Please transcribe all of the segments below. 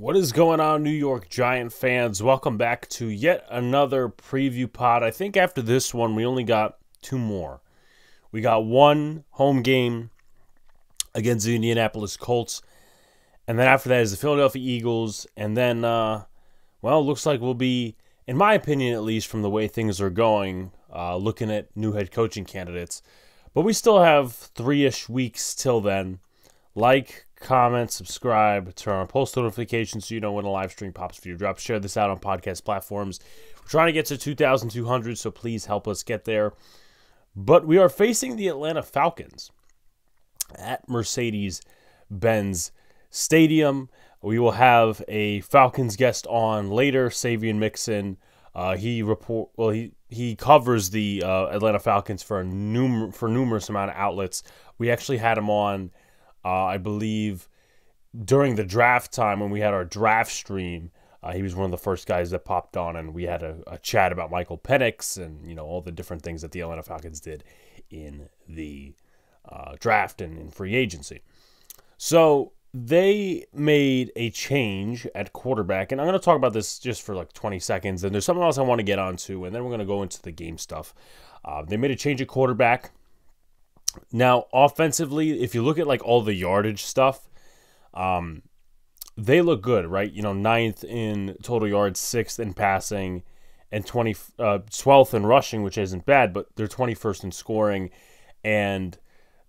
What is going on, New York Giant fans? Welcome back to yet another preview pod. I think after this one, we only got two more. We got one home game against the Indianapolis Colts, and then after that is the Philadelphia Eagles, and then, it looks like we'll be, in my opinion at least, from the way things are going, looking at new head coaching candidates. But we still have 3-ish weeks till then. Like, comment, subscribe, turn on post notifications so you know when a live stream pops for your drop. Share this out on podcast platforms. We're trying to get to 2,200, so please help us get there. But we are facing the Atlanta Falcons at Mercedes-Benz Stadium. We will have a Falcons guest on later, Savion Mixon. He covers the Atlanta Falcons for numerous amount of outlets. We actually had him on, I believe, during the draft time when we had our draft stream. He was one of the first guys that popped on, and we had a chat about Michael Penix and all the different things that the Atlanta Falcons did in the draft and in free agency. So they made a change at quarterback, and I'm going to talk about this just for like 20 seconds, and there's something else I want to get onto, and then we're going to go into the game stuff. They made a change at quarterback. Now, offensively, if you look at like all the yardage stuff, they look good, right? 9th in total yards, 6th in passing, and 12th in rushing, which isn't bad, but they're 21st in scoring. And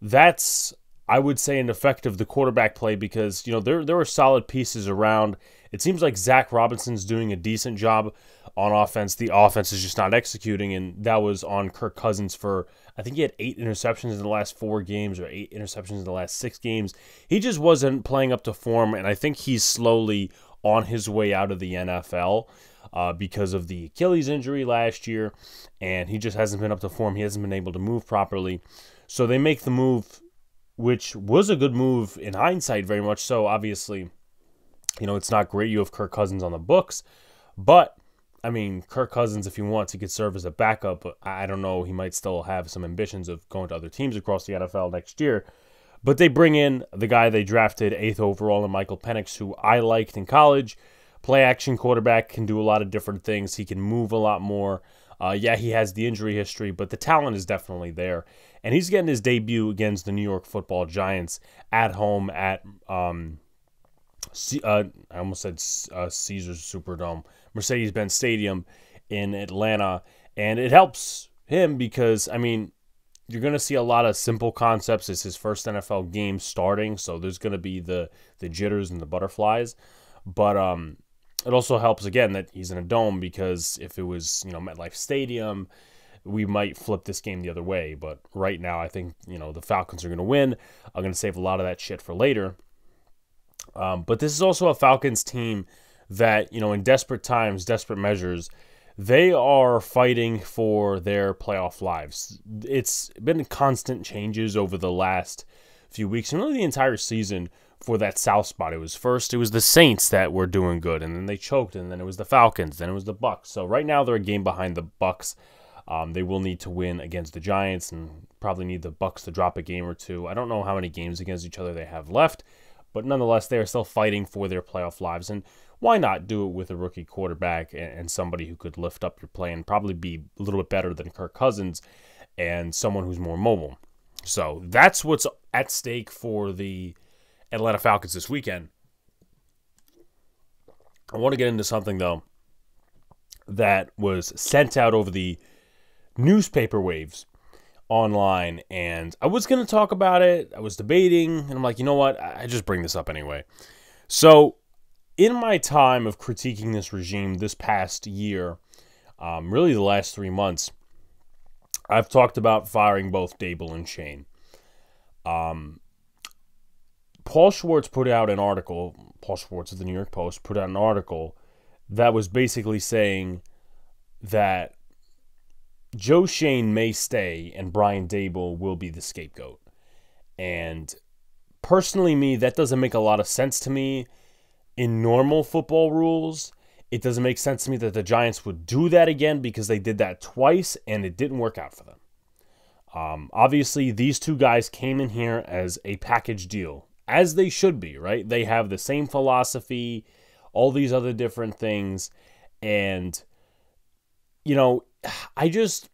that's, I would say, an effect of the quarterback play because, there were solid pieces around. It seems like Zach Robinson's doing a decent job on offense. The offense is just not executing, and that was on Kirk Cousins for, I think he had 8 interceptions in the last 4 games or 8 interceptions in the last 6 games. He just wasn't playing up to form, and I think he's slowly on his way out of the NFL because of the Achilles injury last year, and he just hasn't been up to form. He hasn't been able to move properly. So they make the move, which was a good move in hindsight, very much so. Obviously, it's not great you have Kirk Cousins on the books, but Kirk Cousins, if he wants, he could serve as a backup. But I don't know. He might still have some ambitions of going to other teams across the NFL next year. But they bring in the guy they drafted 8th overall in Michael Penix, who I liked in college. Play action quarterback, can do a lot of different things. He can move a lot more. He has the injury history, but the talent is definitely there. And he's getting his debut against the New York Football Giants at home at I almost said Caesars Superdome, Mercedes-Benz Stadium in Atlanta. And it helps him because, you're going to see a lot of simple concepts. It's his first NFL game starting, so there's going to be the jitters and the butterflies. But it also helps, again, that he's in a dome because if it was, MetLife Stadium, we might flip this game the other way. But right now, I think, the Falcons are going to win. I'm going to save a lot of that shit for later. But this is also a Falcons team that, in desperate times, desperate measures, they are fighting for their playoff lives. It's been constant changes over the last few weeks, and really the entire season for that South spot. It was the Saints that were doing good, and then they choked, and then it was the Falcons, then it was the Bucks. So right now they're a game behind the Bucks. They will need to win against the Giants and probably need the Bucks to drop a game or two. I don't know how many games against each other they have left, but nonetheless, they are still fighting for their playoff lives. And why not do it with a rookie quarterback and somebody who could lift up your play and probably be a little bit better than Kirk Cousins and someone who's more mobile? So that's what's at stake for the Atlanta Falcons this weekend. I want to get into something, though, that was sent out over the newspaper waves online, and I was going to talk about it. I was debating, and I'm like, you know what? I just bring this up anyway. So in my time of critiquing this regime this past year, really the last 3 months, I've talked about firing both Dable and Shane. Paul Schwartz put out an article. Paul Schwartz of the New York Post put out an article that was basically saying that Joe Shane may stay and Brian Dable will be the scapegoat. And personally, that doesn't make a lot of sense to me in normal football rules. It doesn't make sense to me that the Giants would do that again because they did that twice and it didn't work out for them. Obviously, these two guys came in here as a package deal, as they should be, right? They have the same philosophy all these other different things. And, you know,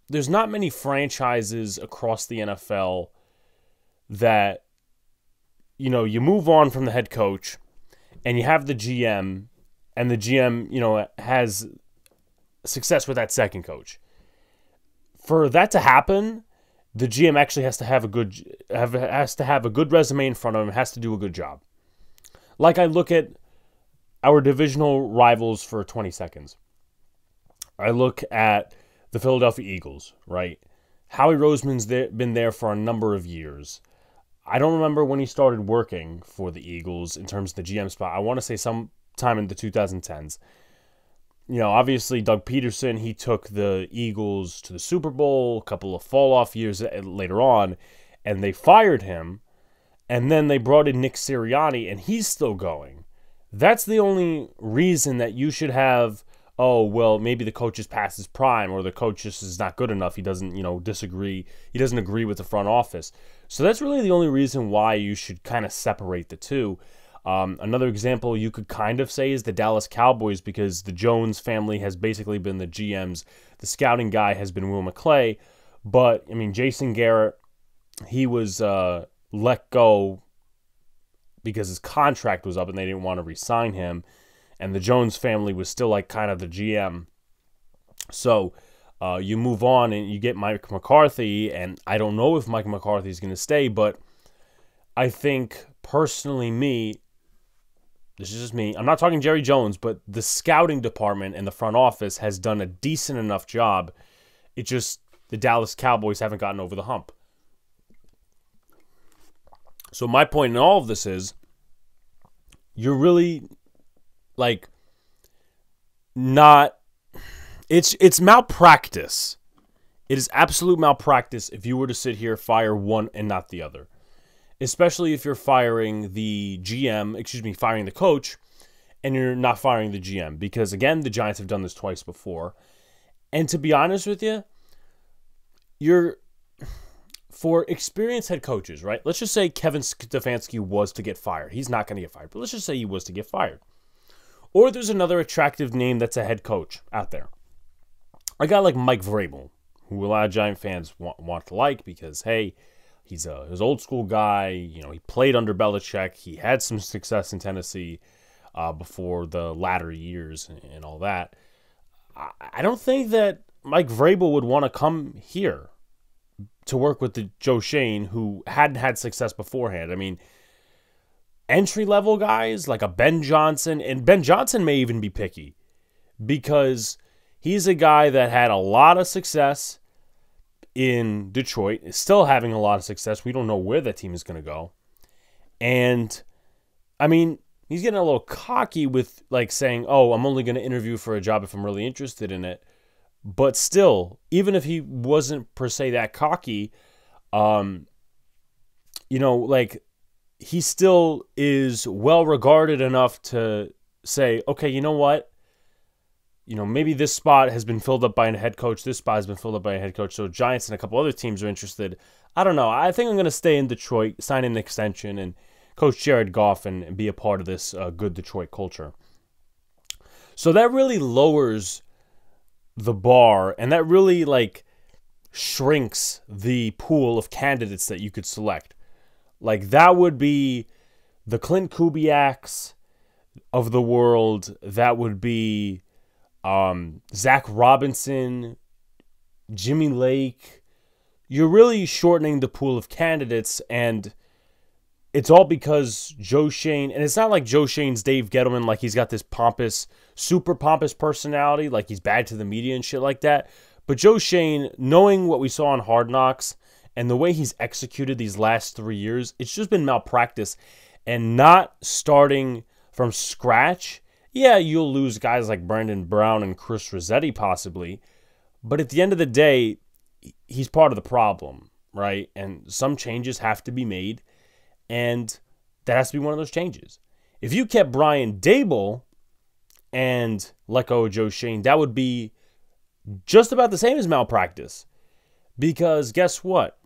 there's not many franchises across the NFL that, you know, you move on from the head coach and you have the GM, and the GM, you know, has success with that second coach. For that to happen, the GM actually has to have a good resume in front of him, has to do a good job. Like I look at our divisional rivals for 20 seconds. I look at the Philadelphia Eagles, right? Howie Roseman's been there for a number of years. I don't remember when he started working for the Eagles in terms of the GM spot. I want to say sometime in the 2010s. You know, obviously Doug Peterson, he took the Eagles to the Super Bowl, a couple of fall-off years later on, and they fired him. And then they brought in Nick Sirianni, and he's still going. That's the only reason that you should have, oh, well, maybe the coach is past his prime, or the coach just is not good enough. He doesn't, you know, disagree. He doesn't agree with the front office. So that's really the only reason why you should kind of separate the two. Another example you could kind of say is the Dallas Cowboys, because the Jones family has basically been the GMs. The scouting guy has been Will McClay. But, I mean, Jason Garrett, he was let go because his contract was up and they didn't want to re-sign him. And the Jones family was still like kind of the GM. So you move on and you get Mike McCarthy. And I don't know if Mike McCarthy is going to stay, but I think personally this is just me. I'm not talking Jerry Jones, but the scouting department and the front office has done a decent enough job. It just, the Dallas Cowboys haven't gotten over the hump. So my point in all of this is, you're really, like, not, it's malpractice. It is absolute malpractice if you were to sit here, fire one and not the other. Especially if you're firing the firing the coach, and you're not firing the GM. Because, again, the Giants have done this twice before. And to be honest with you, for experienced head coaches, right? Let's just say Kevin Stefanski was to get fired. He's not going to get fired, but let's just say he was to get fired. Or there's another attractive name that's a head coach out there. A guy like Mike Vrabel, who a lot of Giant fans want to like because, hey, he's an old school guy. You know, he played under Belichick. He had some success in Tennessee before the latter years and all that. I don't think that Mike Vrabel would want to come here to work with the Joe Schoen, who hadn't had success beforehand. I mean, entry-level guys like a Ben Johnson, and Ben Johnson may even be picky because he's a guy that had a lot of success in Detroit, is still having a lot of success. We don't know where that team is going to go. And, I mean, he's getting a little cocky with, like, saying, oh, I'm only going to interview for a job if I'm really interested in it. But still, even if he wasn't per se that cocky, you know, like, he still is well regarded enough to say, okay, you know what? You know, maybe this spot has been filled up by a head coach. This spot has been filled up by a head coach. So Giants and a couple other teams are interested. I don't know. I think I'm going to stay in Detroit, sign an extension, and coach Jared Goff and be a part of this good Detroit culture. So that really lowers the bar, and that really, like, shrinks the pool of candidates that you could select. Like, that would be the Clint Kubiaks of the world. That would be Zach Robinson, Jimmy Lake. You're really shortening the pool of candidates, and it's all because Joe Schoen, and it's not like Joe Schoen's Dave Gettleman, like he's got this pompous, super pompous personality, like he's bad to the media and shit like that. But Joe Schoen, knowing what we saw on Hard Knocks and the way he's executed these last 3 years, it's just been malpractice. And not starting from scratch, yeah, you'll lose guys like Brandon Brown and Chris Rossetti possibly, but at the end of the day, he's part of the problem, right? And some changes have to be made, and that has to be one of those changes. If you kept Brian Daboll and let go of Joe Schoen, that would be just about the same as malpractice. Because guess what?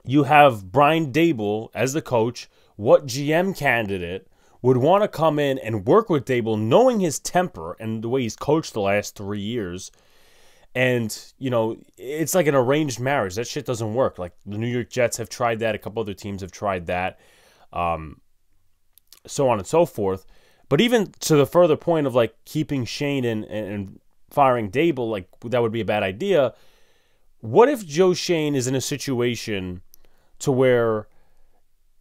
You have Brian Daboll as the coach. What GM candidate would want to come in and work with Dable, knowing his temper and the way he's coached the last 3 years. And, it's like an arranged marriage. That shit doesn't work. Like, the New York Jets have tried that. A couple other teams have tried that. So on and so forth. But even to the further point of, like, keeping Shane and firing Dable, like, that would be a bad idea. What if Joe Shane is in a situation to where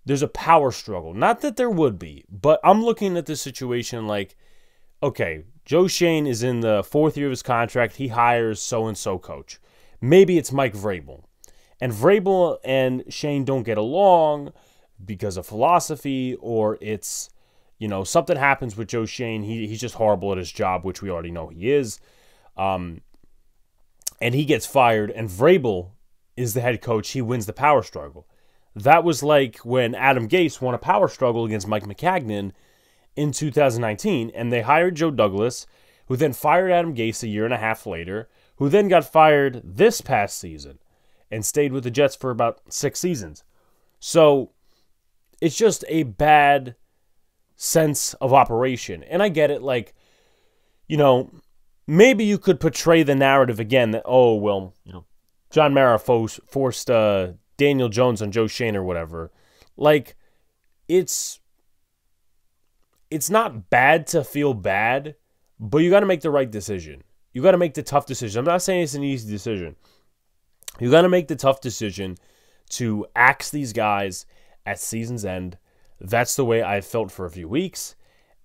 there's a power struggle? Not that there would be, but I'm looking at this situation like, okay, Joe Shane is in the 4th year of his contract. He hires so-and-so coach. Maybe it's Mike Vrabel. And Vrabel and Shane don't get along because of philosophy, or it's, something happens with Joe Shane. He's just horrible at his job, which we already know he is. And he gets fired, and Vrabel is the head coach. He wins the power struggle. That was like when Adam Gase won a power struggle against Mike McCagnon in 2019, and they hired Joe Douglas, who then fired Adam Gase a year and a half later, who then got fired this past season and stayed with the Jets for about 6 seasons. So it's just a bad sense of operation. And I get it, like, maybe you could portray the narrative again that, John Mara forced Daniel Jones on Joe Shane or whatever. Like, it's not bad to feel bad, but you got to make the right decision. You got to make the tough decision. I'm not saying it's an easy decision. You got to make the tough decision to axe these guys at season's end. That's the way I felt for a few weeks.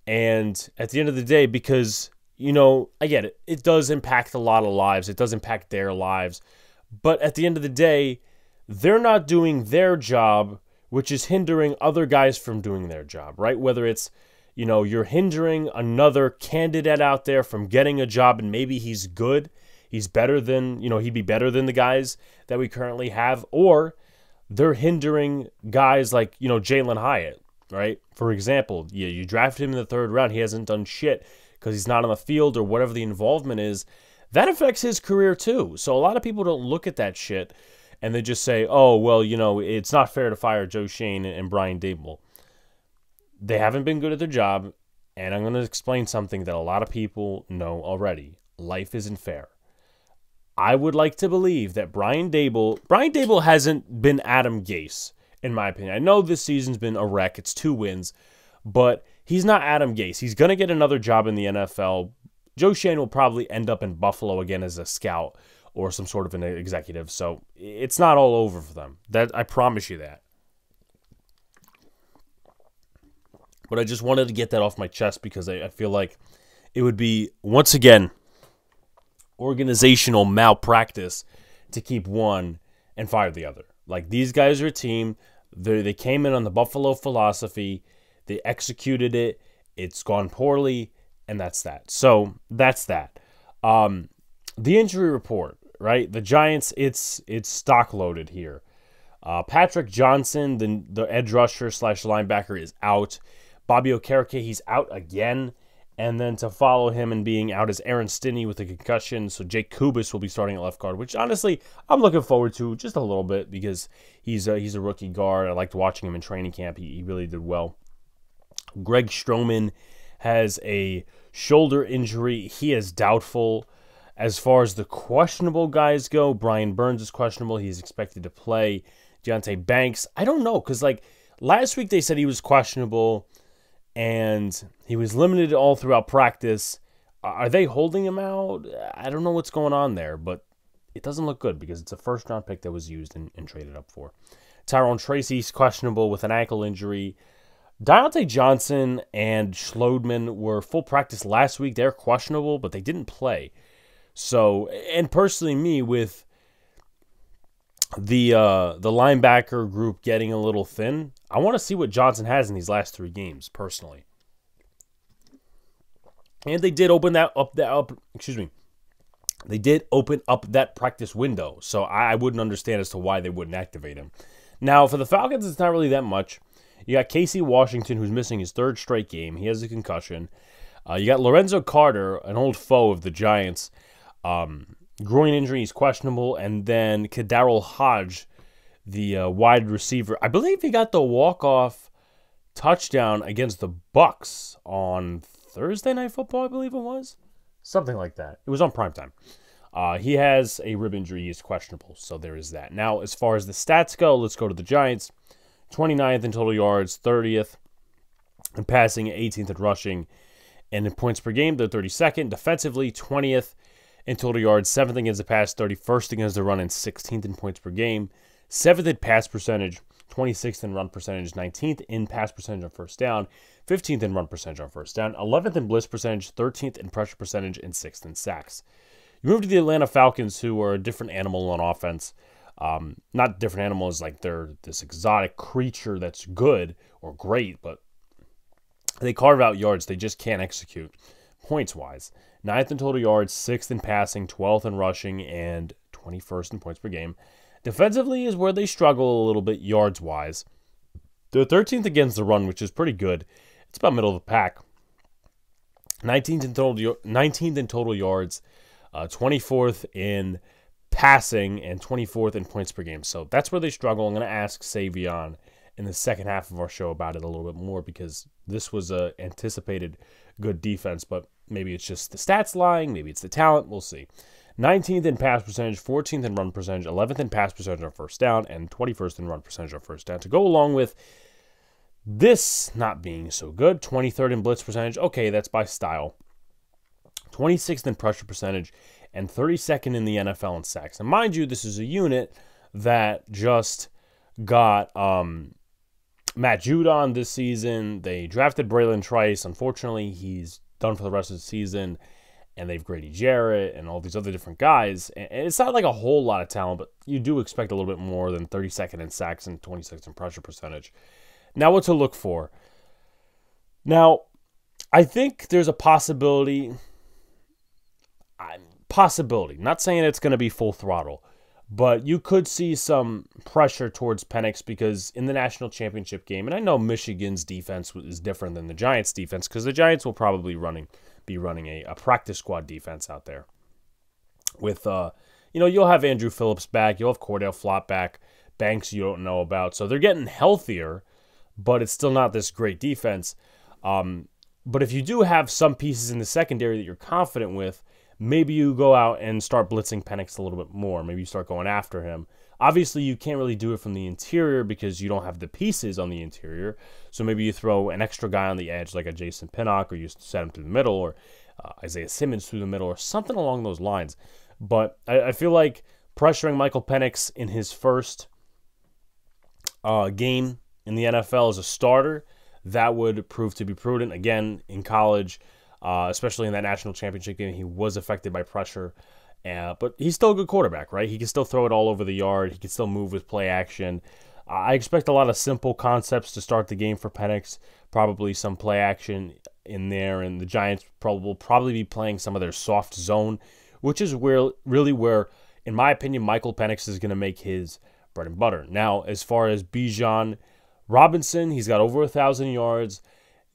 And at the end of the day, because, I get it. It does impact a lot of lives. It does impact their lives. But at the end of the day, they're not doing their job, which is hindering other guys from doing their job, right? Whether it's, you're hindering another candidate out there from getting a job, and maybe he's good. He's better than, he'd be better than the guys that we currently have. Or they're hindering guys like, Jalen Hyatt, right? For example, you drafted him in the 3rd round. He hasn't done shit because he's not on the field or whatever the involvement is. That affects his career too. So a lot of people don't look at that shit and they just say, oh, well, it's not fair to fire Joe Shane and Brian Dable. They haven't been good at their job, and I'm going to explain something that a lot of people know already. Life isn't fair. I would like to believe that Brian Dable hasn't been Adam Gase, in my opinion. I know this season's been a wreck. It's 2 wins, but he's not Adam Gase. He's going to get another job in the NFL. Joe Shane will probably end up in Buffalo again as a scout or some sort of an executive. So it's not all over for them. That I promise you that. But I just wanted to get that off my chest because I feel like it would be, once again, organizational malpractice to keep one and fire the other. Like, these guys are a team. They came in on the Buffalo philosophy. They executed it. It's gone poorly, and that's that. So that's that. The injury report, right? The Giants, it's stock loaded here. Patrick Johnson, the edge rusher / linebacker, is out. Bobby Okereke, he's out again. And then to follow him and being out is Aaron Stinney with a concussion. So Jake Kubis will be starting at left guard, which honestly I'm looking forward to just a little bit because he's a rookie guard. I liked watching him in training camp. He really did well. Greg Stroman has a shoulder injury. He is doubtful. As far as the questionable guys go, Brian Burns is questionable. He's expected to play. Deonte Banks, I don't know, because like last week they said he was questionable and he was limited all throughout practice. Are they holding him out? I don't know what's going on there, but it doesn't look good because it's a first-round pick that was used and traded up for. Tyrone Tracy's questionable with an ankle injury. Deontay Johnson and Schlodman were full practice last week. They're questionable, but they didn't play. So, and personally, me, with the linebacker group getting a little thin, I want to see what Johnson has in these last 3 games, personally. And they did open They did open up that practice window, so I wouldn't understand as to why they wouldn't activate him. Now, for the Falcons, it's not really that much. You got Casey Washington, who's missing his 3rd straight game. He has a concussion. You got Lorenzo Carter, an old foe of the Giants. Groin injury is questionable. And then Kadarrell Hodge, the wide receiver. I believe he got the walk-off touchdown against the Bucks on Thursday Night Football, I believe it was. Something like that. It was on primetime. He has a rib injury. He is questionable, so there is that. Now, as far as the stats go, let's go to the Giants. 29th in total yards, 30th in passing, 18th in rushing, and in points per game, they're 32nd. Defensively, 20th in total yards, 7th against the pass, 31st against the run, and 16th in points per game. 7th in pass percentage, 26th in run percentage, 19th in pass percentage on first down, 15th in run percentage on first down, 11th in blitz percentage, 13th in pressure percentage, and 6th in sacks. You move to the Atlanta Falcons, who are a different animal on offense. Not different animals like they're this exotic creature that's good or great, but they carve out yards. They just can't execute points-wise. 9th in total yards, 6th in passing, 12th in rushing, and 21st in points per game. Defensively is where they struggle a little bit yards-wise. They're 13th against the run, which is pretty good. It's about middle of the pack. 19th in total yards, 24th in passing, and 24th in points per game. So that's where they struggle. I'm going to ask Savion in the second half of our show about it a little bit more, because this was a anticipated good defense, but maybe it's just the stats lying, maybe it's the talent, we'll see. 19th in pass percentage, 14th in run percentage, 11th in pass percentage on first down, and 21st in run percentage on first down. To go along with this not being so good, 23rd in blitz percentage, okay, that's by style. 26th in pressure percentage, and 32nd in the NFL in sacks. And mind you, this is a unit that just got Matt Judon this season. They drafted Braylon Trice. Unfortunately, he's done for the rest of the season. And they've Grady Jarrett and all these other different guys. And it's not like a whole lot of talent, but you do expect a little bit more than 32nd in sacks and 26th in pressure percentage. Now, what to look for? Now, I think there's a possibility. Not saying it's going to be full throttle, but you could see some pressure towards Penix, because in the national championship game, and I know Michigan's defense is different than the Giants' defense, because the Giants will probably be running a practice squad defense out there. With, you'll have Andrew Phillips back, you'll have Cordell Flott back, Banks you don't know about, so they're getting healthier, but it's still not this great defense. But if you do have some pieces in the secondary that you're confident with, maybe you go out and start blitzing Penix a little bit more. Maybe you start going after him. Obviously, you can't really do it from the interior because you don't have the pieces on the interior. So maybe you throw an extra guy on the edge like a Jason Pinnock, or you set him through the middle, or Isaiah Simmons through the middle, or something along those lines. But I feel like pressuring Michael Penix in his first game in the NFL as a starter, that would prove to be prudent. Again, in college, especially in that national championship game, he was affected by pressure. But he's still a good quarterback, right? He can still throw it all over the yard. He can still move with play action. I expect a lot of simple concepts to start the game for Penix. Probably some play action in there, and the Giants will probably be playing some of their soft zone, which is where, in my opinion, Michael Penix is going to make his bread and butter. Now, as far as Bijan Robinson, he's got over 1,000 yards.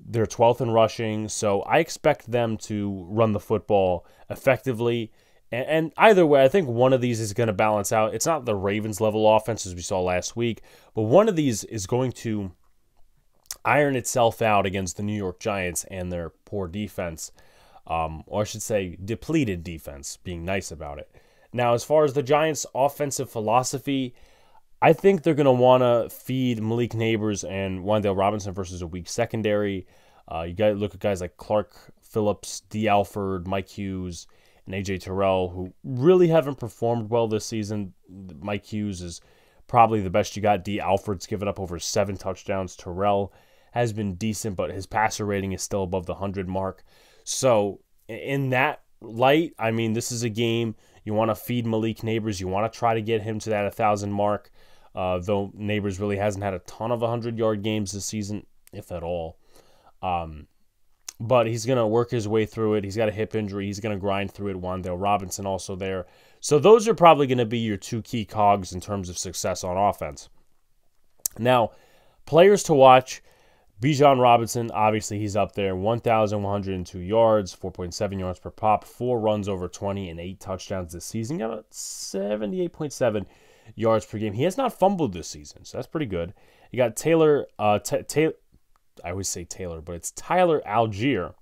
They're 12th in rushing, so I expect them to run the football effectively. And either way, I think one of these is going to balance out. It's not the Ravens level offense as we saw last week, but one of these is going to iron itself out against the New York Giants and their poor defense, or I should say depleted defense, being nice about it. Now, as far as the Giants' offensive philosophy, I think they're going to want to feed Malik Neighbors and Wan'Dale Robinson versus a weak secondary. You got to look at guys like Clark Phillips, D. Alford, Mike Hughes, and A.J. Terrell, who really haven't performed well this season. Mike Hughes is probably the best you got. D. Alford's given up over 7 touchdowns. Terrell has been decent, but his passer rating is still above the 100 mark. So in that light, I mean, this is a game you want to feed Malik Neighbors. You want to try to get him to that 1,000 mark, though Neighbors really hasn't had a ton of 100-yard games this season, if at all. But he's going to work his way through it. He's got a hip injury. He's going to grind through it. Wan'Dale Robinson also there. So those are probably going to be your 2 key cogs in terms of success on offense. Now, players to watch. Bijan Robinson, obviously he's up there. 1,102 yards, 4.7 yards per pop, 4 runs over 20, and 8 touchdowns this season. Got about 78.7 yards per game. He has not fumbled this season, so that's pretty good. You got Taylor I always say Taylor, but it's Tyler Algier.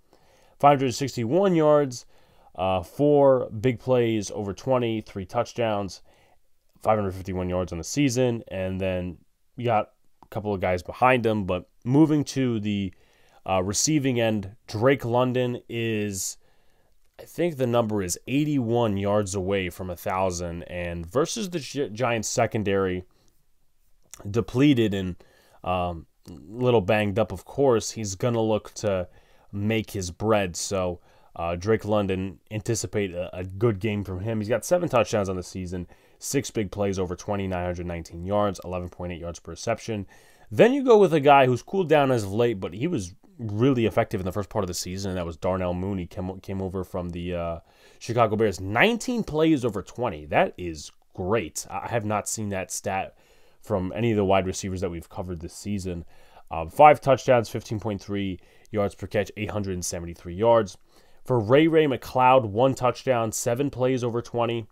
561 yards, 4 big plays over 20, 3 touchdowns, 551 yards on the season. And then you got a couple of guys behind him. But moving to the receiving end, Drake London is, I think the number is 81 yards away from 1,000. And versus the Giants secondary, depleted and little banged up, of course, he's going to look to make his bread. So Drake London, anticipate a good game from him. He's got 7 touchdowns on the season, 6 big plays over 20, 919 yards, 11.8 yards per reception. Then you go with a guy who's cooled down as of late, but he was really effective in the first part of the season, and that was Darnell Mooney. Came over from the Chicago Bears. 19 plays over 20. That is great. I have not seen that stat from any of the wide receivers that we've covered this season. 5 touchdowns, 15.3 yards per catch, 873 yards. For Ray McLeod, 1 touchdown, 7 plays over 20,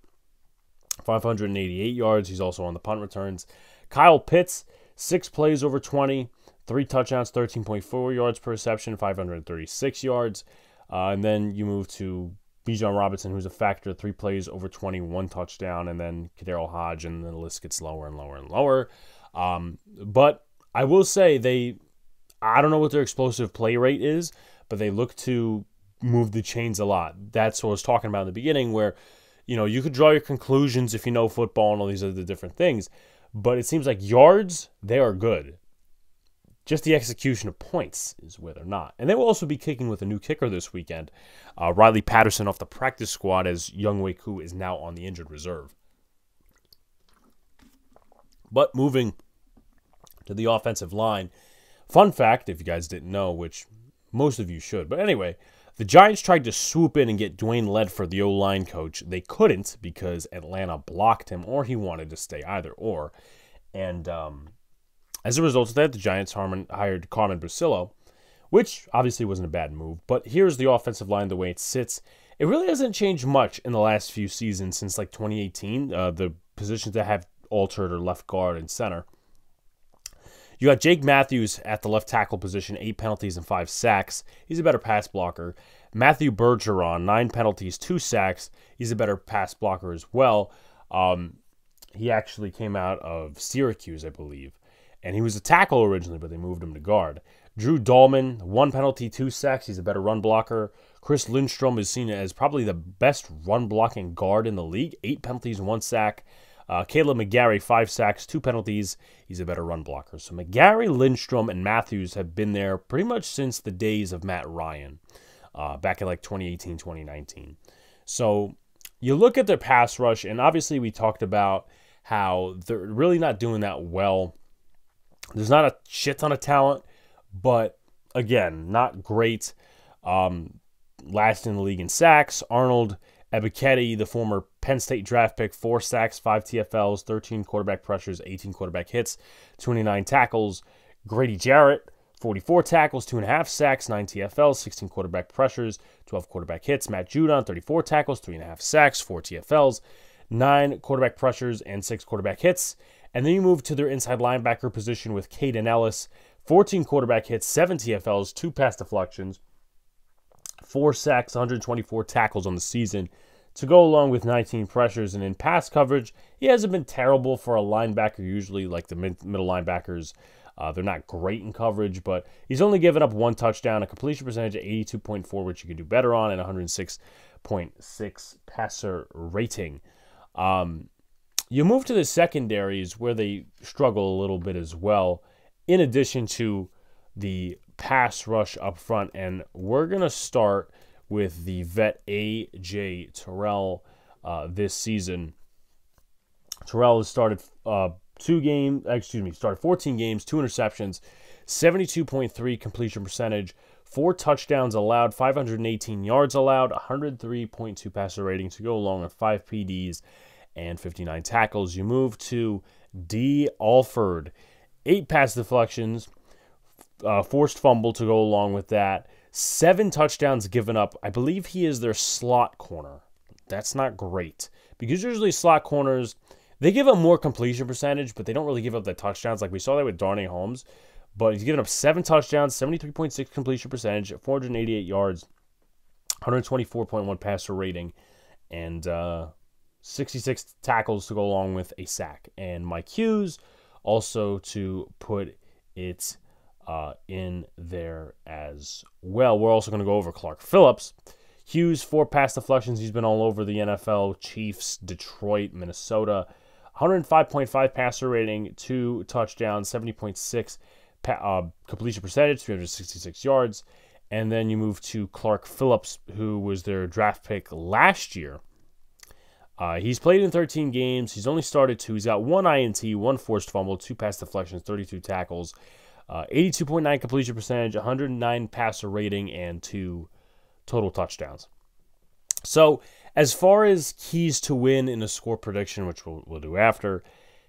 588 yards. He's also on the punt returns. Kyle Pitts, 6 plays over 20, 3 touchdowns, 13.4 yards per reception, 536 yards. And then you move to Bijan Robinson, who's a factor, 3 plays over 20, 1 touchdown, and then Kadarius Hodge, and then the list gets lower and lower and lower. But I will say I don't know what their explosive play rate is, but they look to move the chains a lot. That's what I was talking about in the beginning, where, you could draw your conclusions if you know football and all these other different things, but it seems like yards, they are good. Just the execution of points is where they're not. And they will also be kicking with a new kicker this weekend. Riley Patterson off the practice squad, as Younghoe Koo is now on the injured reserve. But moving to the offensive line, fun fact, if you guys didn't know, which most of you should, but anyway, the Giants tried to swoop in and get Dwayne Ledford, the O-line coach. They couldn't because Atlanta blocked him, or he wanted to stay, either or. And as a result of that, the Giants hired Carmen Bricillo, which obviously wasn't a bad move. But here's the offensive line, the way it sits. It really hasn't changed much in the last few seasons since 2018. The positions that have altered are left guard and center. You got Jake Matthews at the left tackle position, 8 penalties and 5 sacks. He's a better pass blocker. Matthew Bergeron, 9 penalties, 2 sacks. He's a better pass blocker as well. He actually came out of Syracuse, I believe. And he was a tackle originally, but they moved him to guard. Drew Dahlman, 1 penalty, 2 sacks. He's a better run blocker. Chris Lindstrom is seen as probably the best run-blocking guard in the league. 8 penalties, 1 sack. Caleb McGarry, 5 sacks, 2 penalties. He's a better run blocker. So McGarry, Lindstrom, and Matthews have been there pretty much since the days of Matt Ryan, back in 2018, 2019. So you look at their pass rush, and obviously we talked about how they're really not doing that well. There's not a shit ton of talent, but again, not great. Last in the league in sacks. Arnold Ebiketie, the former Penn State draft pick, 4 sacks, 5 TFLs, 13 quarterback pressures, 18 quarterback hits, 29 tackles. Grady Jarrett, 44 tackles, 2.5 sacks, 9 TFLs, 16 quarterback pressures, 12 quarterback hits. Matt Judon, 34 tackles, 3.5 sacks, 4 TFLs, 9 quarterback pressures, and 6 quarterback hits. And then you move to their inside linebacker position with Caden Ellis, 14 quarterback hits, 7 TFLs, 2 pass deflections, 4 sacks, 124 tackles on the season to go along with 19 pressures. And in pass coverage, he hasn't been terrible for a linebacker. Usually, like the middle linebackers, they're not great in coverage, but he's only given up 1 touchdown, a completion percentage of 82.4, which you could do better on, and 106.6 passer rating. You move to the secondaries where they struggle a little bit as well, in addition to the pass rush up front. And we're going to start with the vet A.J. Terrell this season. Terrell has started 14 games, 2 interceptions, 72.3 completion percentage, 4 touchdowns allowed, 518 yards allowed, 103.2 passer rating to go along with 5 PDs and 59 tackles. You move to D. Alford, 8 pass deflections, forced fumble to go along with that, 7 touchdowns given up. I believe he is their slot corner. That's not great, because usually slot corners, they give up more completion percentage, but they don't really give up the touchdowns. Like we saw that with Darnay Holmes. But he's given up 7 touchdowns, 73.6 completion percentage, 488 yards, 124.1 passer rating, and 66 tackles to go along with a sack. And Mike Hughes also to put it in there as well. We're also going to go over Clark Phillips. Hughes, 4 pass deflections. He's been all over the NFL. Chiefs, Detroit, Minnesota. 105.5 passer rating, 2 touchdowns, 70.6 completion percentage, 366 yards. And then you move to Clark Phillips, who was their draft pick last year. He's played in 13 games. He's only started 2. He's got 1 INT, 1 forced fumble, 2 pass deflections, 32 tackles, 82.9 completion percentage, 109 passer rating, and 2 total touchdowns. So as far as keys to win in a score prediction, which we'll do after,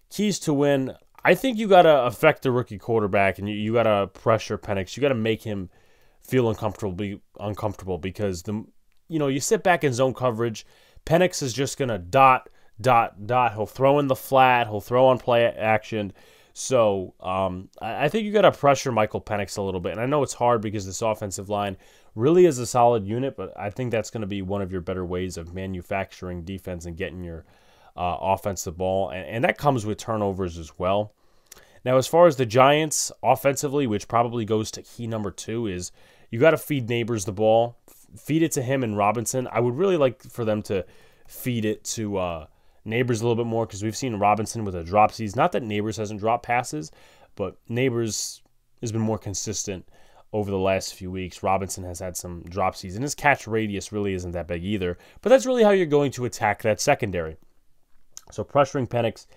keys to win, I think you got to affect the rookie quarterback, and you got to pressure Penix. You got to make him feel uncomfortable because you sit back in zone coverage. Penix is just going to dot. He'll throw in the flat. He'll throw on play action. So I think you got to pressure Michael Penix a little bit. And I know it's hard because this offensive line really is a solid unit, but I think that's going to be one of your better ways of manufacturing defense and getting your offense the ball. And that comes with turnovers as well. Now, as far as the Giants offensively, which probably goes to key number 2, is you got to feed Neighbors the ball. Feed it to him and Robinson. I would really like for them to feed it to Neighbors a little bit more because we've seen Robinson with a drop season. Not that Neighbors hasn't dropped passes, but Neighbors has been more consistent over the last few weeks. Robinson has had some drop season. His catch radius really isn't that big either, but that's really how you're going to attack that secondary. So pressuring Penix,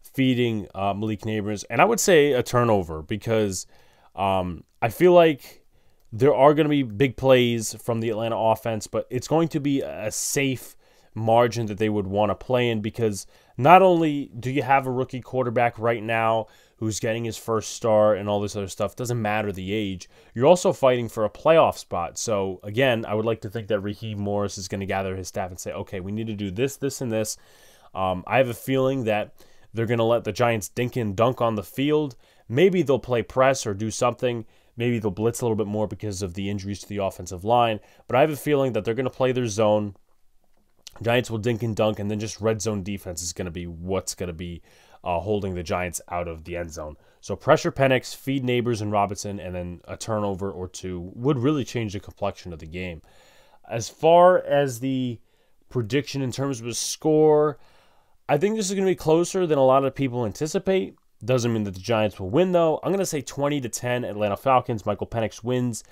feeding Malik Neighbors, and I would say a turnover because I feel like there are going to be big plays from the Atlanta offense, but it's going to be a safe margin that they would want to play in because not only do you have a rookie quarterback right now who's getting his first start and all this other stuff, doesn't matter the age, you're also fighting for a playoff spot. So again, I would like to think that Raheem Morris is going to gather his staff and say, okay, we need to do this, this, and this. I have a feeling that they're going to let the Giants dink and dunk on the field. Maybe they'll play press or do something. Maybe they'll blitz a little bit more because of the injuries to the offensive line. But I have a feeling that they're going to play their zone. Giants will dink and dunk, and then just red zone defense is going to be what's going to be holding the Giants out of the end zone. So pressure Penix, feed Neighbors and Robinson, and then a turnover or 2 would really change the complexion of the game. As far as the prediction in terms of a score, I think this is going to be closer than a lot of people anticipate. Doesn't mean that the Giants will win, though. I'm going to say 20-10 Atlanta Falcons. Michael Penix wins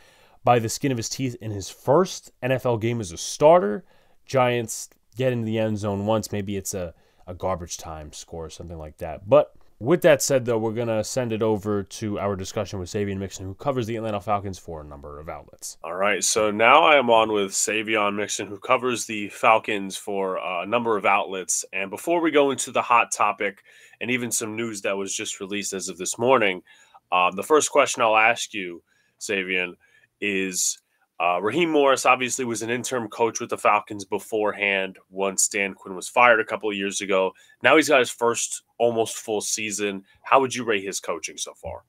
by the skin of his teeth in his first NFL game as a starter. Giants get into the end zone once. Maybe it's a garbage time score or something like that. But with that said, though, we're going to send it over to our discussion with Savion Mixon, who covers the Atlanta Falcons for a number of outlets. All right, so now I am on with Savion Mixon, who covers the Falcons for a number of outlets. And before we go into the hot topic and even some news that was just released as of this morning, the first question I'll ask you, Savion, is Raheem Morris obviously was an interim coach with the Falcons beforehand once Dan Quinn was fired a couple of years ago. Now he's got his first almost full season. How would you rate his coaching so far?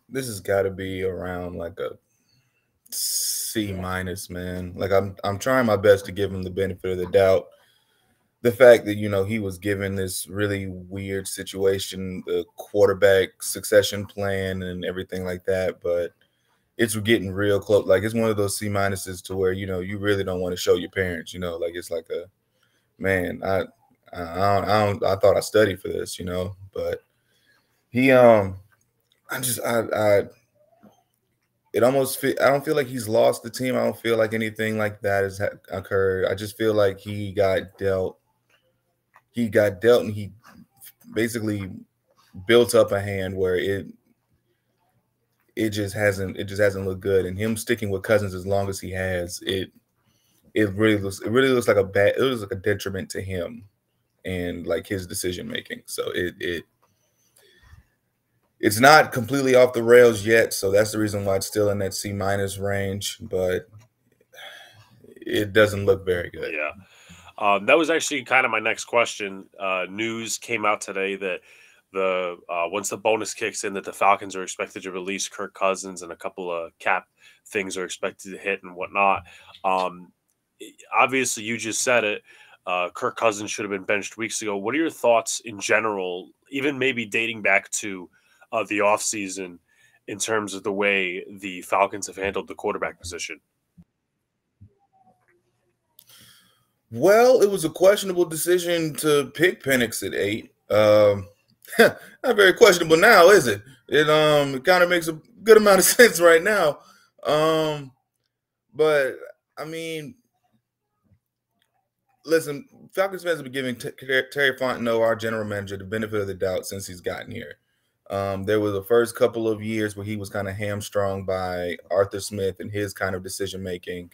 This has got to be around like a C minus, man. Like I'm trying my best to give him the benefit of the doubt. The fact that he was given this really weird situation, the quarterback succession plan and everything like that, but it's getting real close. Like it's one of those C minuses to where you really don't want to show your parents. Like it's like a man. I thought I studied for this, but he it almost I don't feel like he's lost the team. I don't feel like anything like that has occurred. I just feel like he got dealt. And he basically built up a hand where it just hasn't looked good. And him sticking with Cousins as long as he has, it really looks like a detriment to him and like his decision making. So it's not completely off the rails yet. So that's the reason why it's still in that C minus range, but it doesn't look very good. Yeah. That was actually kind of my next question. News came out today that once the bonus kicks in, that the Falcons are expected to release Kirk Cousins and a couple of cap things are expected to hit and whatnot. Obviously, you just said it. Kirk Cousins should have been benched weeks ago. What are your thoughts in general, even maybe dating back to the offseason, in terms of the way the Falcons have handled the quarterback position? Well, it was a questionable decision to pick Penix at 8. Not very questionable now, is it? It kind of makes a good amount of sense right now. But I mean, listen, Falcons fans have been giving Terry Fontenot, our general manager, the benefit of the doubt since he's gotten here. There was the first couple of years where he was kind of hamstrung by Arthur Smith and his kind of decision making.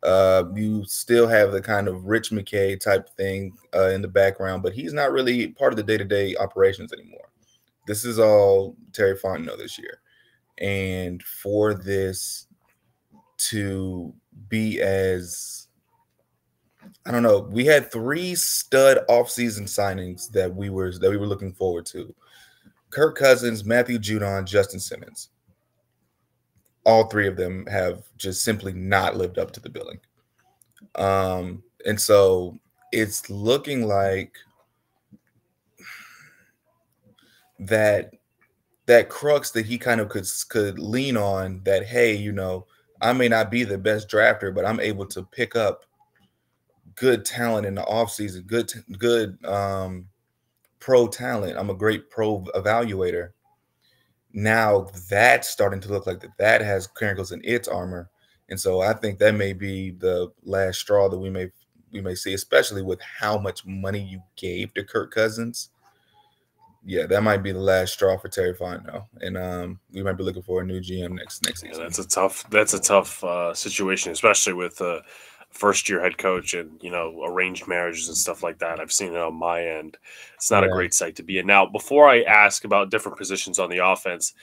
You still have the kind of Rich McKay type thing in the background, but he's not really part of the day-to-day operations anymore. This is all Terry Fontenot this year. And for this to be as, I don't know, we had 3 stud offseason signings that we were looking forward to. Kirk Cousins, Matthew Judon, Justin Simmons. All 3 of them have just simply not lived up to the billing. And so it's looking like that crux that he kind of could lean on, that, hey, you know, I may not be the best drafter, but I'm able to pick up good talent in the offseason, good pro talent. I'm a great pro evaluator. Now that's starting to look like that has crinkles in its armor. And so I think that may be the last straw that we may see, especially with how much money you gave to Kirk Cousins. Yeah, that might be the last straw for Terry Fontenot, and we might be looking for a new GM next season. Yeah, that's a tough situation, especially with first-year head coach and, you know, arranged marriages and stuff like that. I've seen it on my end. It's not a great sight to be in. Now, before I ask about different positions on the offense,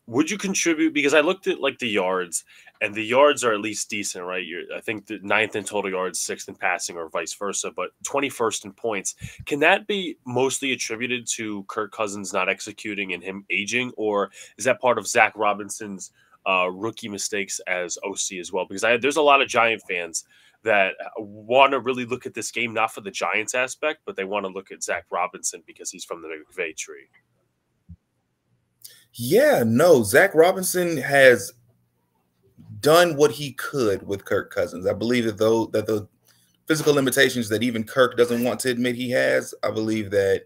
would you contribute? Because I looked at like the yards, and the yards are at least decent, right? I think the 9th in total yards, 6th in passing, or vice versa, but 21st in points. Can that be mostly attributed to Kirk Cousins not executing and him aging, or is that part of Zach Robinson's rookie mistakes as OC as well? Because there's a lot of Giant fans that want to really look at this game, not for the Giants aspect, but they want to look at Zach Robinson because he's from the McVay tree. Yeah, no, Zach Robinson has done what he could with Kirk Cousins. I believe that the physical limitations that even Kirk doesn't want to admit he has, I believe that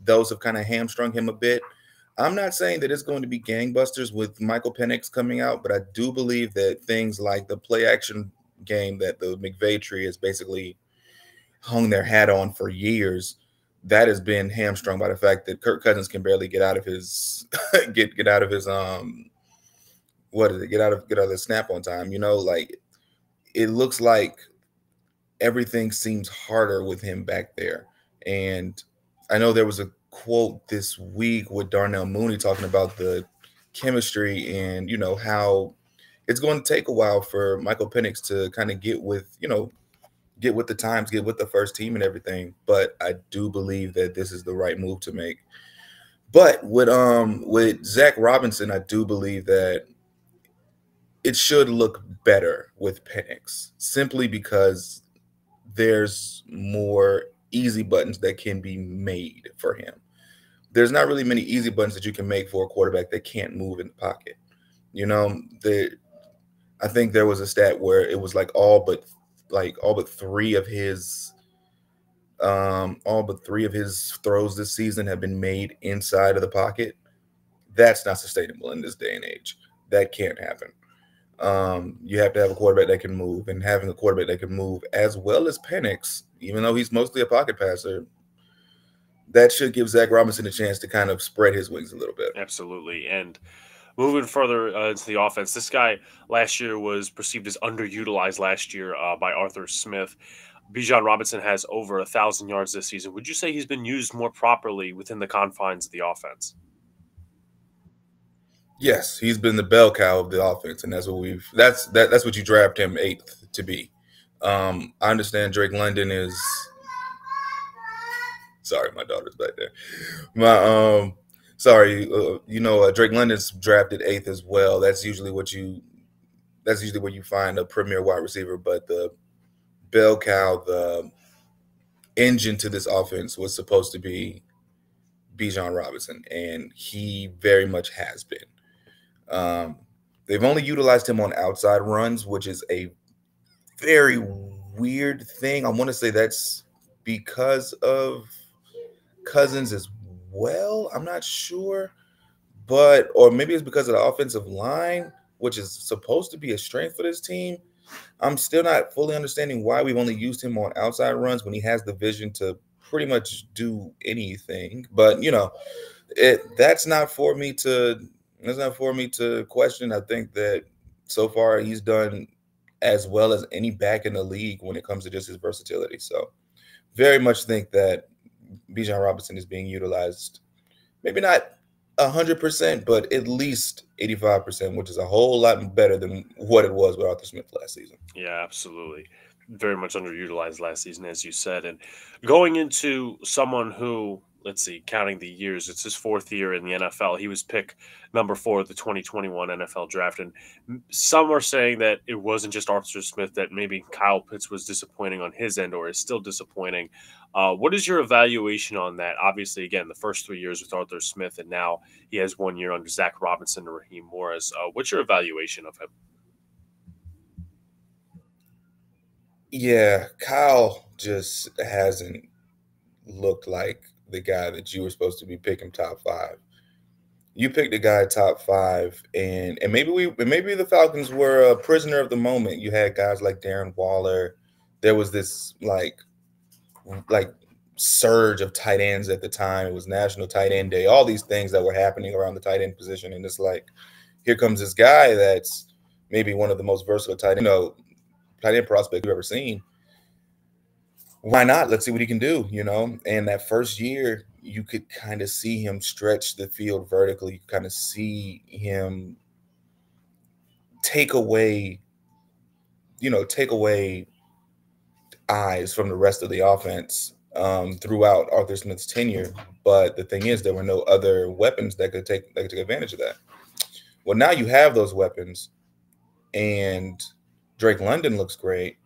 those have kind of hamstrung him a bit. I'm not saying that it's going to be gangbusters with Michael Penix coming out, but I do believe that things like the play action game that the McVay tree has basically hung their hat on for years, that has been hamstrung by the fact that Kirk Cousins can barely get out of his get out of his get out of the snap on time. You know, like it looks like everything seems harder with him back there. And I know there was a quote this week with Darnell Mooney talking about the chemistry and, you know, how it's going to take a while for Michael Penix to kind of get with the times, get with the first team and everything. But I do believe that this is the right move to make. But with Zach Robinson, I do believe that it should look better with Penix, simply because there's more easy buttons that can be made for him. There's not really many easy buttons that you can make for a quarterback that can't move in the pocket. You know, I think there was a stat where it was like all but 3 of his throws this season have been made inside of the pocket. That's not sustainable in this day and age. That can't happen. You have to have a quarterback that can move, and having a quarterback that can move as well as Penix, even though he's mostly a pocket passer, that should give Zach Robinson a chance to kind of spread his wings a little bit. Absolutely. And moving further into the offense, this guy last year was perceived as underutilized last year by Arthur Smith. Bijan Robinson has over 1,000 yards this season. Would you say he's been used more properly within the confines of the offense? Yes, he's been the bell cow of the offense, and that's what you draft him 8th to be. I understand Drake London is Sorry, my daughter's back there. My sorry, Drake London's drafted 8th as well. That's usually where you find a premier wide receiver. But the bell cow, the engine to this offense was supposed to be Bijan Robinson, and he very much has been. They've only utilized him on outside runs, which is a very weird thing. I want to say that's because of Cousins as well. I'm not sure, or maybe it's because of the offensive line, which is supposed to be a strength for this team. I'm still not fully understanding why we've only used him on outside runs when he has the vision to pretty much do anything. But that's not for me to question. I think that so far he's done as well as any back in the league when it comes to just his versatility. So very much think that Bijan Robinson is being utilized, maybe not 100%, but at least 85%, which is a whole lot better than what it was with Arthur Smith last season. Yeah, absolutely. Very much underutilized last season, as you said. And going into someone who, let's see, counting the years, it's his 4th year in the NFL. He was picked number 4 of the 2021 NFL draft. And some are saying that it wasn't just Arthur Smith, that maybe Kyle Pitts was disappointing on his end or is still disappointing. What is your evaluation on that? Obviously, again, the first 3 years with Arthur Smith, and now he has 1 year under Zach Robinson and Raheem Morris. What's your evaluation of him? Yeah, Kyle just hasn't looked like the guy that you were supposed to be picking top 5. You picked a guy top 5, and maybe the Falcons were a prisoner of the moment. You had guys like Darren Waller. There was this like surge of tight ends at the time. It was National Tight End Day. All these things that were happening around the tight end position, and it's like, here comes this guy that's maybe one of the most versatile tight end prospect you've ever seen. Why not? Let's see what he can do, And that first year, you could kind of see him stretch the field vertically. You kind of see him take away eyes from the rest of the offense throughout Arthur Smith's tenure. But the thing is, there were no other weapons that could take advantage of that. Well, now you have those weapons, and Drake London looks great.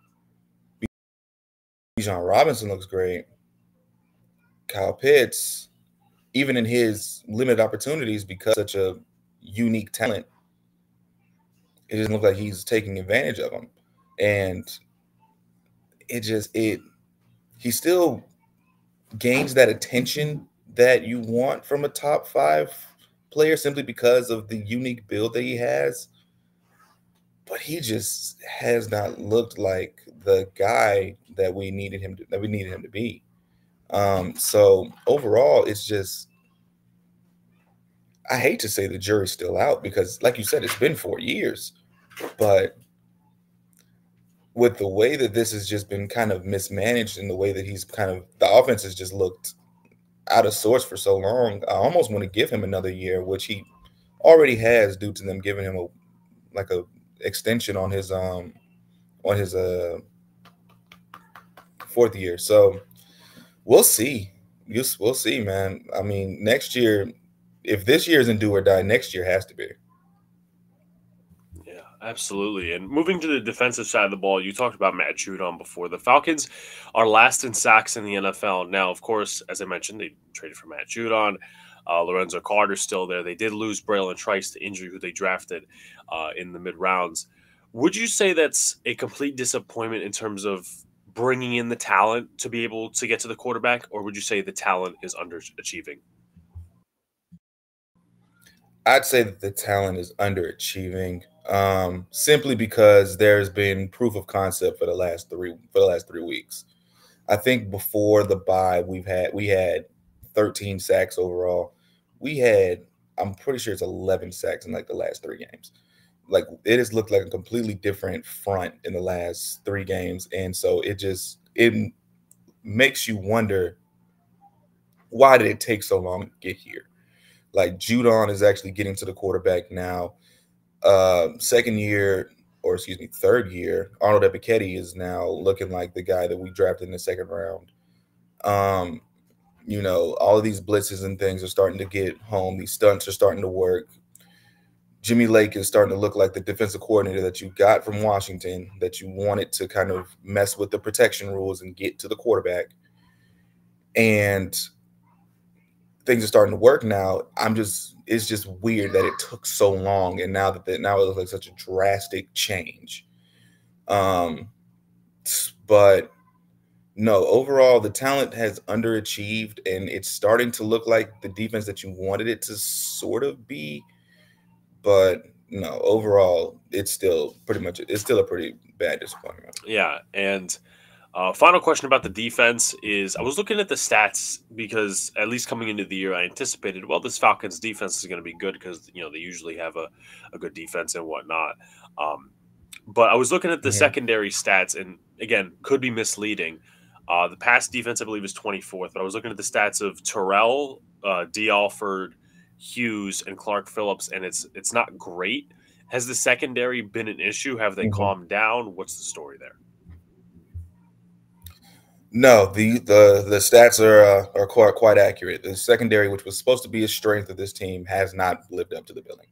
Bijan Robinson looks great. Kyle Pitts, even in his limited opportunities, because such a unique talent, it doesn't look like he's taking advantage of them. And he still gains that attention that you want from a top 5 player simply because of the unique build that he has. But he just has not looked like the guy that we needed him to be. So overall, it's just, I hate to say the jury's still out because, like you said, it's been 4 years. But with the way that this has just been kind of mismanaged and the way that the offense has just looked out of sorts for so long, I almost want to give him another year, which he already has due to them giving him a extension on his 4th year. So we'll see. We'll see, man. I mean, next year, if this year isn't do or die, next year has to be. Yeah, absolutely. And moving to the defensive side of the ball, you talked about Matt Judon before. The Falcons are last in sacks in the NFL. Now, of course, as I mentioned, they traded for Matt Judon. Lorenzo Carter's still there. They did lose Braylon Trice to injury, who they drafted in the mid-rounds. Would you say that's a complete disappointment in terms of bringing in the talent to be able to get to the quarterback, or would you say the talent is underachieving? I'd say that the talent is underachieving, simply because there's been proof of concept for the last 3 weeks. I think before the bye, we had 13 sacks overall. I'm pretty sure it's 11 sacks in like the last 3 games. Like, it has looked like a completely different front in the last 3 games, and so it makes you wonder, why did it take so long to get here? Like, Judon is actually getting to the quarterback now. Third year, Arnold Epiketti is now looking like the guy that we drafted in the 2nd round. All of these blitzes and things are starting to get home. These stunts are starting to work. Jimmy Lake is starting to look like the defensive coordinator that you got from Washington, that you wanted to kind of mess with the protection rules and get to the quarterback. And things are starting to work now. It's just weird that it took so long, and now it looks like such a drastic change. But no, overall the talent has underachieved, and it's starting to look like the defense that you wanted it to sort of be. But no, overall, it's still a pretty bad disappointment. Yeah, and final question about the defense is I was looking at the stats because at least coming into the year, I anticipated, well, this Falcons defense is going to be good because, they usually have a good defense and whatnot. But I was looking at the secondary stats, and again, could be misleading. The pass defense, I believe, is 24th, but I was looking at the stats of Terrell, D. Alford, Hughes, and Clark Phillips, and it's not great. Has the secondary been an issue? Have they calmed down? What's the story there? No, the stats are quite accurate. The secondary, which was supposed to be a strength of this team, has not lived up to the billing.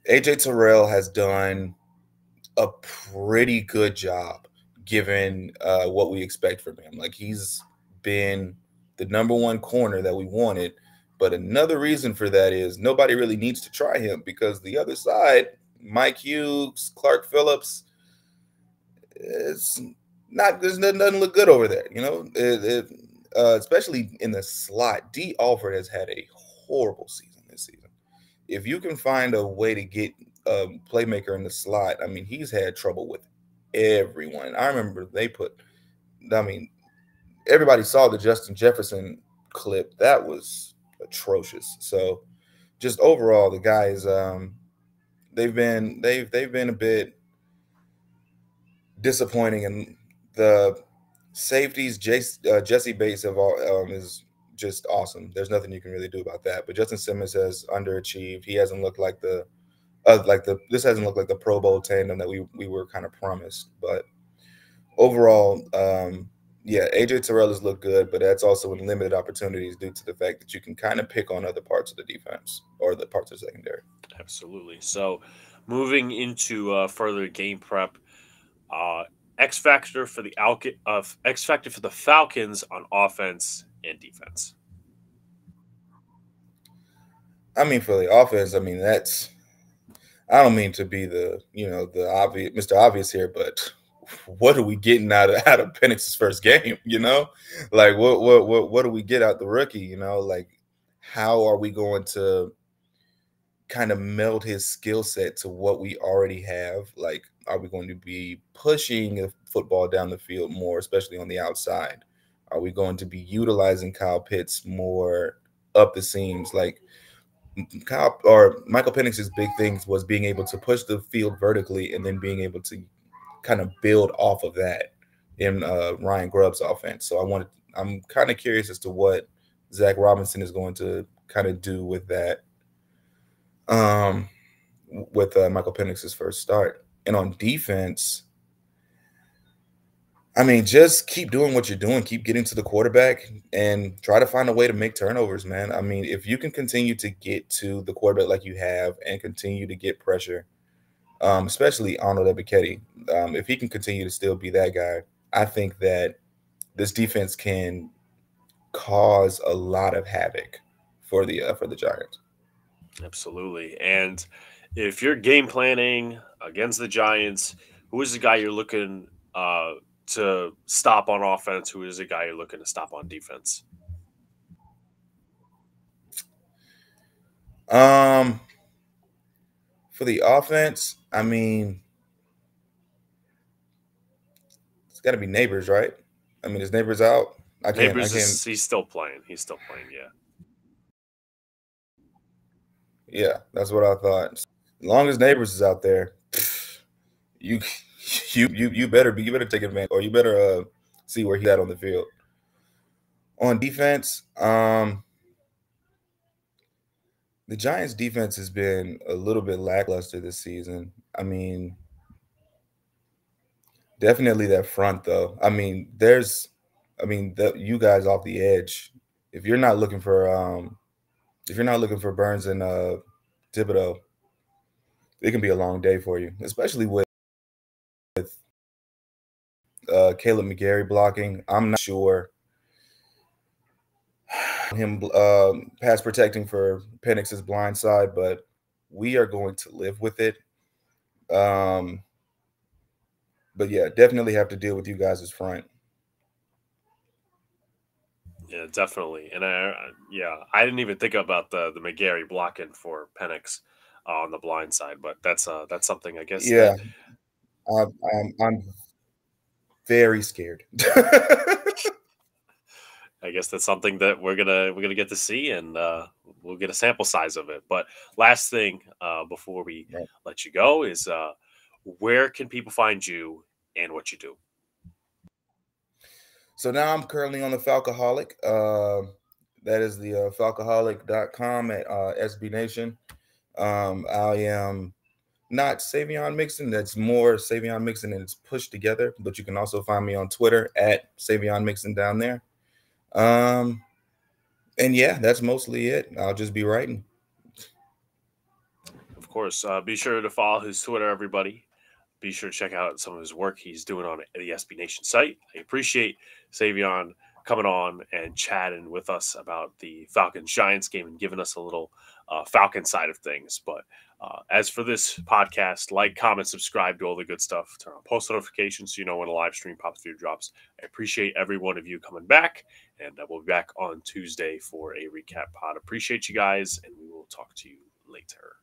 AJ Terrell has done a pretty good job given what we expect from him. Like, he's been the number one corner that we wanted. But another reason for that is nobody really needs to try him because the other side, Mike Hughes, Clark Phillips, doesn't look good over there. Especially in the slot. D. Alford has had a horrible season this season. If you can find a way to get a playmaker in the slot, I mean, he's had trouble with everyone. I remember everybody saw the Justin Jefferson clip. That was atrocious. So just overall, the guys, they've been a bit disappointing, and the safeties, Jesse Bates is just awesome. There's nothing you can really do about that. But Justin Simmons has underachieved. He hasn't looked like this hasn't looked like the Pro Bowl tandem that we were kind of promised. But overall, AJ Terrell has looked good, but that's also in limited opportunities due to the fact that you can kind of pick on other parts of the defense or the parts of the secondary. Absolutely. So moving into further game prep, X factor for the Falcons on offense and defense. I mean, for the offense, I don't mean to be the obvious Mr. Obvious here, but what are we getting out of Penix's first game? Like what do we get out the rookie? Like, how are we going to kind of meld his skill set to what we already have? Like, are we going to be pushing the football down the field more, especially on the outside? Are we going to be utilizing Kyle Pitts more up the seams? Like, Michael Penix's big things was being able to push the field vertically and then being able to kind of build off of that in Ryan Grubb's offense. So I'm kind of curious as to what Zach Robinson is going to kind of do with that, with Michael Penix's first start. And on defense, I mean, just keep doing what you're doing. Keep getting to the quarterback and try to find a way to make turnovers, man. I mean, if you can continue to get to the quarterback like you have and continue to get pressure, especially Arnold Ebiketie, if he can continue to still be that guy, I think that this defense can cause a lot of havoc for the Giants. Absolutely. And if you're game planning against the Giants, who is the guy you're looking to stop on offense? Who is the guy you're looking to stop on defense? For the offense, I mean, it's got to be Neighbors, right? I mean, is Neighbors out? He's still playing. Yeah. Yeah, that's what I thought. As long as Neighbors is out there, you better take advantage, or you better see where he's at on the field. On defense, the Giants' defense has been a little bit lackluster this season. I mean, definitely that front, though. I mean, there's I mean, you guys off the edge. If you're not looking for Burns and Thibodeau, it can be a long day for you, especially with Caleb McGarry blocking. I'm not sure him pass protecting for Penix's blind side, but we are going to live with it. But yeah, definitely have to deal with you guys' front. Yeah, definitely. And I didn't even think about the McGarry blocking for Penix on the blind side, but that's something I guess. Yeah, I'm very scared. I guess that's something that we're gonna get to see, and we'll get a sample size of it. But last thing before we let you go is where can people find you and what you do? So now I'm currently on the Falcoholic. That is the falcoholic.com at SB Nation. I am not Savion Mixon. That's more Savion Mixon and it's pushed together. But you can also find me on Twitter at Savion Mixon down there. And yeah, that's mostly it. I'll just be writing. Of course, be sure to follow his Twitter, everybody. Be sure to check out some of his work he's doing on the SB Nation site. I appreciate Savion coming on and chatting with us about the Falcons Giants game and giving us a little Falcon side of things. But as for this podcast, like, comment, subscribe, do all the good stuff. Turn on post notifications so you know when a live stream pops through drops. I appreciate every one of you coming back, and we'll be back on Tuesday for a recap pod. Appreciate you guys, and we will talk to you later.